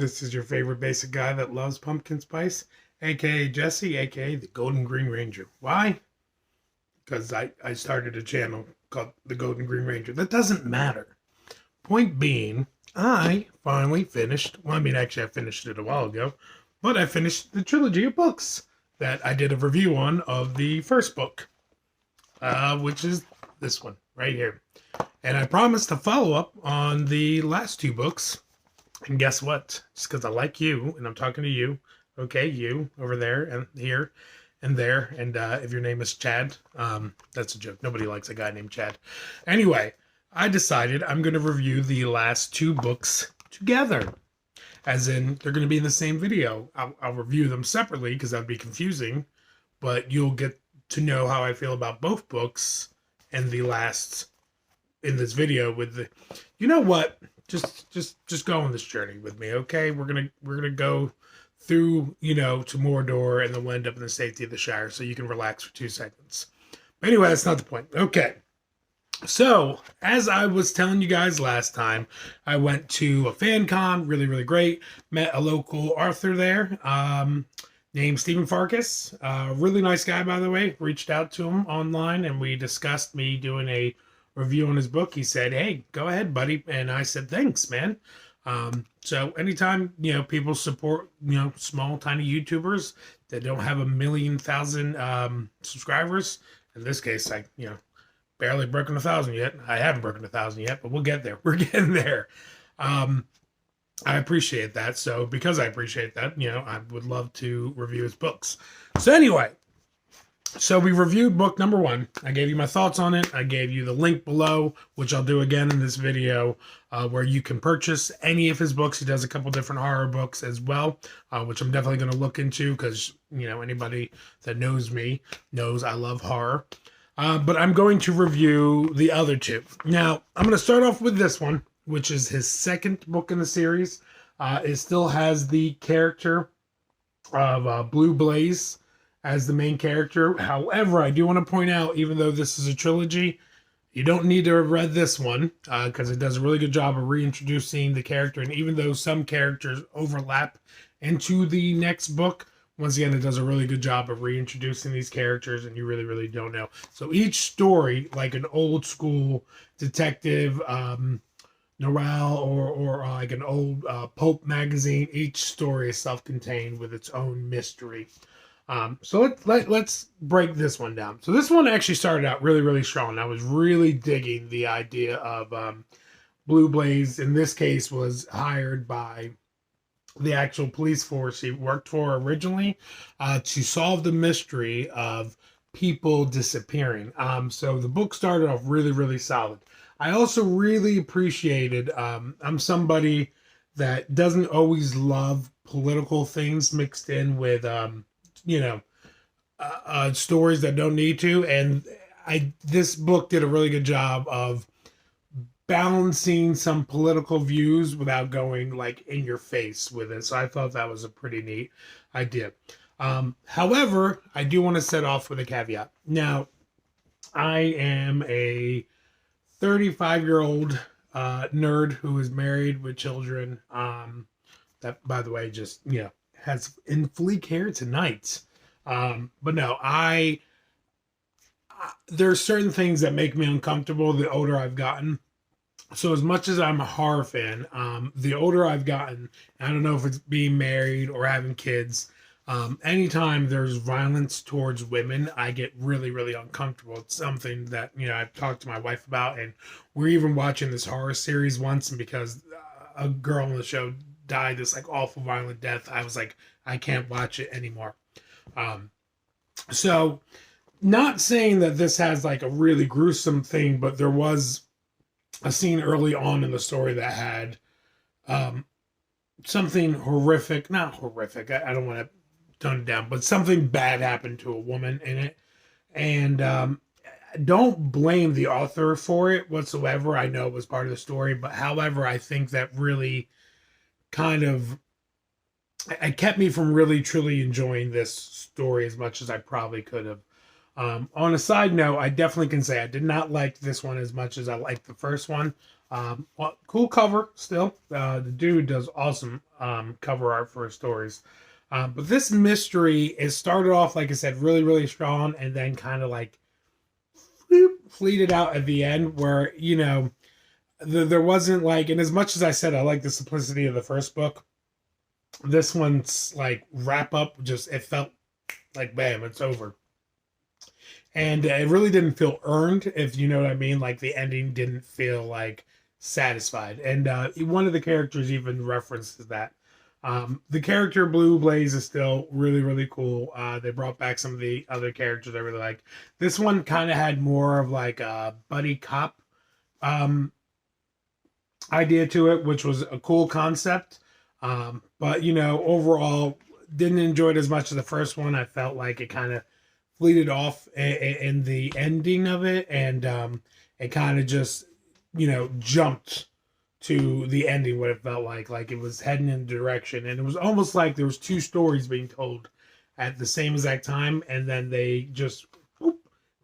This is your favorite basic guy that loves pumpkin spice, aka Jesse, aka the Golden Green Ranger. Why? Because I started a channel called the Golden Green Ranger. That doesn't matter. Point being, I finally finished, well, I mean, actually, I finished it a while ago, but I finished the trilogy of books that I did a review on of the first book, which is this one right here. And I promised to follow up on the last two books. And guess what? Just because I like you and I'm talking to you, okay, you over there and here and there. And if your name is Chad, that's a joke. Nobody likes a guy named Chad. Anyway, I decided I'm going to review the last two books together. As in, they're going to be in the same video. I'll review them separately because that'd be confusing. But you'll get to know how I feel about both books and the last in this video with the, you know what? Just go on this journey with me, okay? We're gonna go through, to Mordor, and then we'll end up in the safety of the Shire, so you can relax for 2 seconds. But anyway, that's not the point. Okay. So, as I was telling you guys last time, I went to a fan con, really, really great. Met a local author there, named Stephen Farkas. Really nice guy, by the way. Reached out to him online, and we discussed me doing a review on his book. He said, "Hey, go ahead, buddy." And I said, "Thanks, man." So anytime, people support, small, tiny YouTubers that don't have 1,000,000 subscribers. In this case, I, barely broken 1,000 yet. I haven't broken 1,000 yet, but we'll get there. We're getting there. I appreciate that. So because I appreciate that, I would love to review his books. So anyway, so we reviewed book number 1. I gave you my thoughts on it. I gave you the link below, which I'll do again in this video, where you can purchase any of his books. He does a couple different horror books as well, which I'm definitely going to look into because, anybody that knows me knows I love horror. But I'm going to review the other two. Now, I'm going to start off with this one, which is his second book in the series. It still has the character of Blue Blaze as the main character. However, I do want to point out, even though this is a trilogy, you don't need to have read this one because it does a really good job of reintroducing the character. And even though some characters overlap into the next book, once again, it does a really good job of reintroducing these characters, and you really, really don't know. So each story, like an old school detective novel or like an old pulp magazine, each story is self-contained with its own mystery. So let's break this one down. So this one actually started out really, really strong. I was really digging the idea of Blue Blaze, in this case, was hired by the actual police force he worked for originally to solve the mystery of people disappearing. So the book started off really, really solid. I also really appreciated, I'm somebody that doesn't always love political things mixed in with stories that don't need to. And this book did a really good job of balancing some political views without going like in your face with it. So I thought that was a pretty neat idea. However, I do want to set off with a caveat. Now, I am a 35-year-old nerd who is married with children. That, by the way, just, has in fleek hair tonight. But no, there are certain things that make me uncomfortable the older I've gotten. So as much as I'm a horror fan, the older I've gotten, I don't know if it's being married or having kids, anytime there's violence towards women, I get really, really uncomfortable. It's something that, I've talked to my wife about, and we're even watching this horror series once, and because a girl on the show died this like awful violent death, I was like, I can't watch it anymore. So not saying that this has like a really gruesome thing, but there was a scene early on in the story that had something horrific, not horrific, I don't want to tone it down, but something bad happened to a woman in it. And don't blame the author for it whatsoever. I know it was part of the story, but however, I think that really kind of it kept me from really truly enjoying this story as much as I probably could have. On a side note, I definitely can say I did not like this one as much as I liked the first one. Well, cool cover still. The dude does awesome cover art for his stories. But this mystery is started off, like I said, really, really strong, and then kind of like fleeted out at the end, where there wasn't like, and as much as I said I like the simplicity of the first book, this one's like wrap up. Just it felt like bam, it's over, and it really didn't feel earned, if you know what I mean. Like the ending didn't feel like satisfied, and one of the characters even references that. The character Blue Blaze is still really, really cool. They brought back some of the other characters I really like. This one kind of had more of like a buddy cop um, idea to it, which was a cool concept. But overall, didn't enjoy it as much as the first one. I felt like it kind of fleeted off in the ending of it, and it kind of just jumped to the ending. What it felt like it was heading in a direction, and it was almost like there was two stories being told at the same exact time, and then they just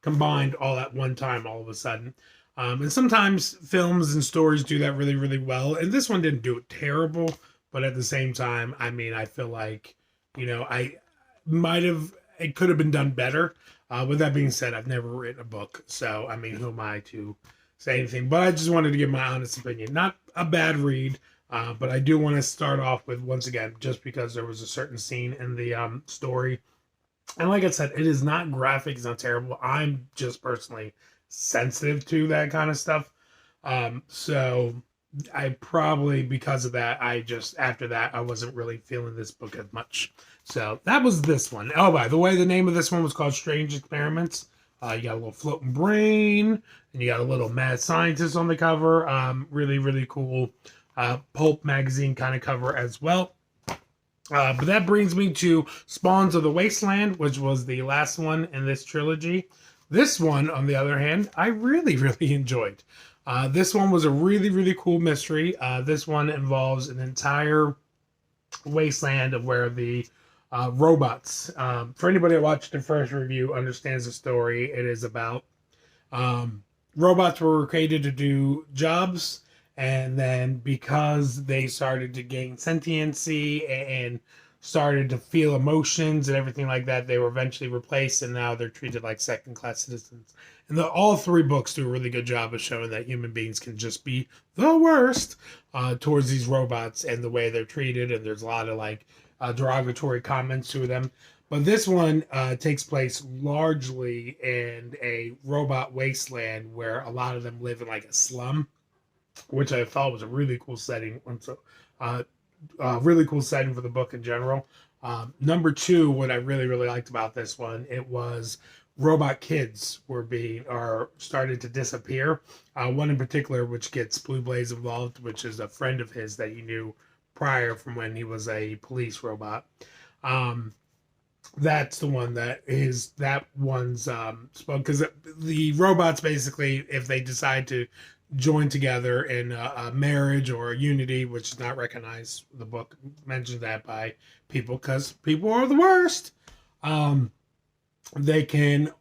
combined all at one time all of a sudden. And sometimes films and stories do that really, really well. And this one didn't do it terrible, but at the same time, I mean, I feel like, I might have, it could have been done better. With that being said, I've never written a book. So, I mean, who am I to say anything? But I just wanted to give my honest opinion. Not a bad read, but I do want to start off with, once again, just because there was a certain scene in the story. And like I said, it is not graphic, it's not terrible. I'm just personally sensitive to that kind of stuff. So I probably, because of that, I just, after that, I wasn't really feeling this book as much. So that was this one. Oh, by the way, the name of this one was called Strange Experiments. You got a little floating brain, and you got a little mad scientist on the cover. Really, really cool pulp magazine kind of cover as well. But that brings me to Spawns of the Wasteland, which was the last one in this trilogy. This one, on the other hand, I really, really enjoyed. This one was a really, really cool mystery. This one involves an entire wasteland of where the robots, for anybody that watched the first review, understands the story. It is about robots were created to do jobs, and then because they started to gain sentiency and started to feel emotions and everything like that, they were eventually replaced, and now they're treated like second class citizens. And all three books do a really good job of showing that human beings can just be the worst towards these robots and the way they're treated, and there's a lot of like derogatory comments to them. But this one takes place largely in a robot wasteland where a lot of them live in like a slum, which I thought was a really cool setting. So, really cool setting for the book in general. Number two, what I really, really liked about this one, it was robot kids are started to disappear. One in particular, which gets Blue Blaze involved, which is a friend of his that he knew prior from when he was a police robot. That's the one that one's because the robots basically, if they decide to join together in a marriage or a unity, which is not recognized, the book mentions that by people because people are the worst. Um, they can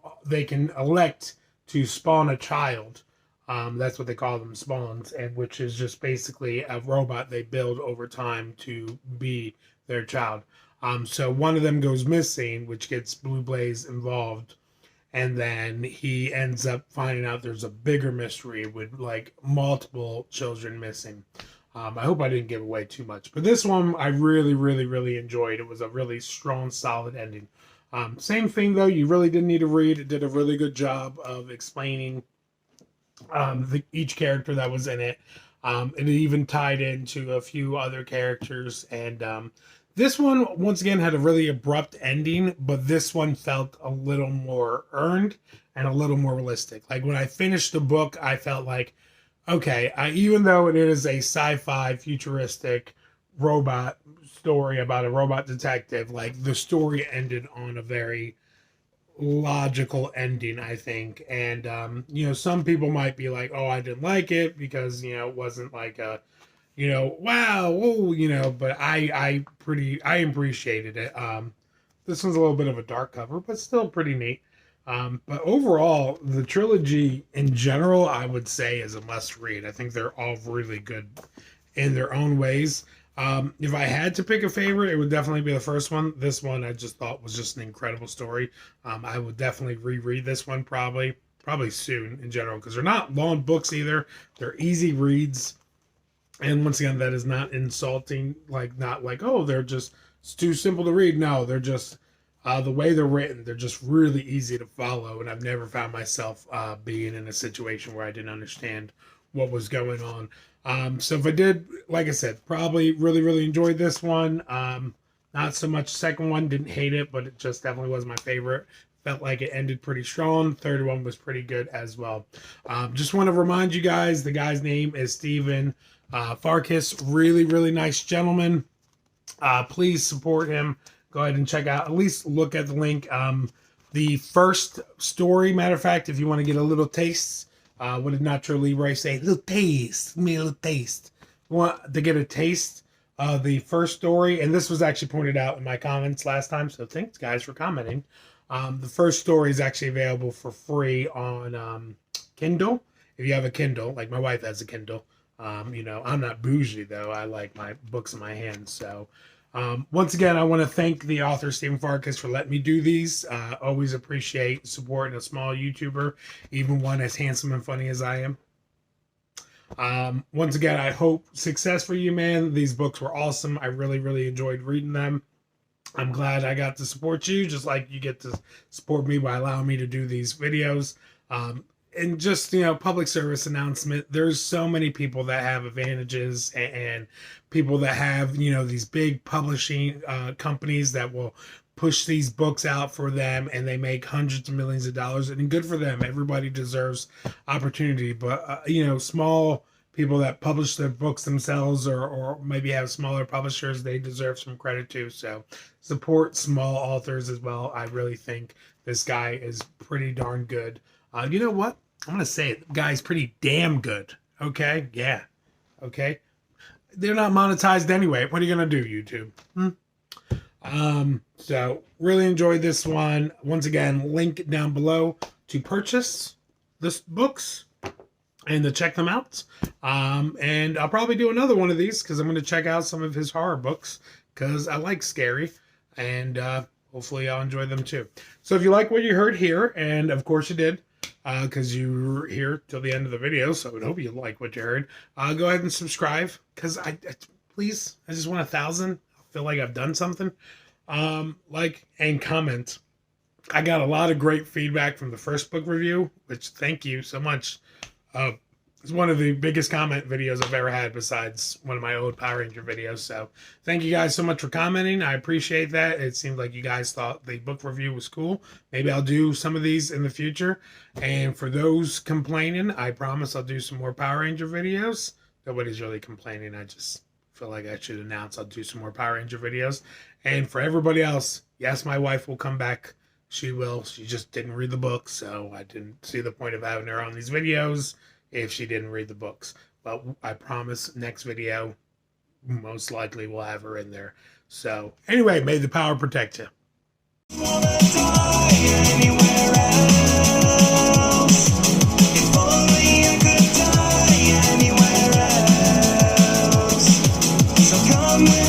elect to spawn a child. That's what they call them, spawns, and which is just basically a robot they build over time to be their child. So one of them goes missing, which gets Blue Blaze involved, and then he ends up finding out there's a bigger mystery with like multiple children missing. I hope I didn't give away too much, but this one I really, really, really enjoyed. It was a really strong, solid ending. Same thing though, you really didn't need to read. It did a really good job of explaining each character that was in it. It even tied into a few other characters, and this one once again had a really abrupt ending, but this one felt a little more earned and a little more realistic. Like when I finished the book, I felt like, okay, even though it is a sci-fi futuristic robot story about a robot detective, like the story ended on a very logical ending, I think. And some people might be like, oh, I didn't like it because it wasn't like a wow, whoa, but I appreciated it. This one's a little bit of a dark cover, but still pretty neat. But overall, the trilogy in general, I would say, is a must read. I think they're all really good in their own ways. If I had to pick a favorite, it would definitely be the first one. This one I just thought was just an incredible story. I would definitely reread this one probably soon in general, because they're not long books either. They're easy reads. And once again, that is not insulting, like not like, oh, they're just it's too simple to read. No, they're just the way they're written, they're just really easy to follow. And I've never found myself being in a situation where I didn't understand what was going on. So if I did, like I said, probably really enjoyed this one. Not so much second one, didn't hate it, but it just definitely was my favorite. Felt like it ended pretty strong. Third one was pretty good as well. Just want to remind you guys, the guy's name is Stephen Farkas. Really nice gentleman. Please support him. Go ahead and check out, at least look at the link. The first story, matter of fact, if you want to get a little taste, what did Nacho Libre say? Little taste, me a little taste. You want to get a taste of the first story, and this was actually pointed out in my comments last time, so thanks guys for commenting. The first story is actually available for free on Kindle. If you have a Kindle, like my wife has a Kindle. You know, I'm not bougie though. I like my books in my hands. So once again, I want to thank the author Stephen Farkas for letting me do these. Always appreciate supporting a small YouTuber, even one as handsome and funny as I am. Once again, I hope success for you, man. These books were awesome. I really enjoyed reading them. I'm glad I got to support you, just like you get to support me by allowing me to do these videos. And just, you know, public service announcement, there's so many people that have advantages and people that have, you know, these big publishing companies that will push these books out for them, and they make hundreds of millions of dollars, and good for them. Everybody deserves opportunity, but you know, small people that publish their books themselves, or maybe have smaller publishers, they deserve some credit too. So support small authors as well. I really think this guy is pretty darn good. You know what? I'm going to say it. The guy's pretty damn good. Okay? Yeah. Okay? They're not monetized anyway. What are you going to do, YouTube? So really enjoyed this one. Once again, link down below to purchase this books and to check them out. And I'll probably do another one of these because I'm going to check out some of his horror books because I like scary, and hopefully I'll enjoy them too. So if you like what you heard here, and of course you did, because you were here till the end of the video, so I would hope you like what you heard. Go ahead and subscribe, because please, I just want 1,000. I feel like I've done something. Like and comment. I got a lot of great feedback from the first book review, which thank you so much. It's one of the biggest comment videos I've ever had, besides one of my old Power Ranger videos. So thank you guys so much for commenting. I appreciate that. It seemed like you guys thought the book review was cool. Maybe I'll do some of these in the future. And for those complaining, I promise I'll do some more Power Ranger videos. Nobody's really complaining. I just feel like I should announce I'll do some more Power Ranger videos. And for everybody else, yes, my wife will come back. She will. She just didn't read the book, so I didn't see the point of having her on these videos if she didn't read the books. But I promise next video, most likely we'll have her in there. So anyway, may the power protect you. Come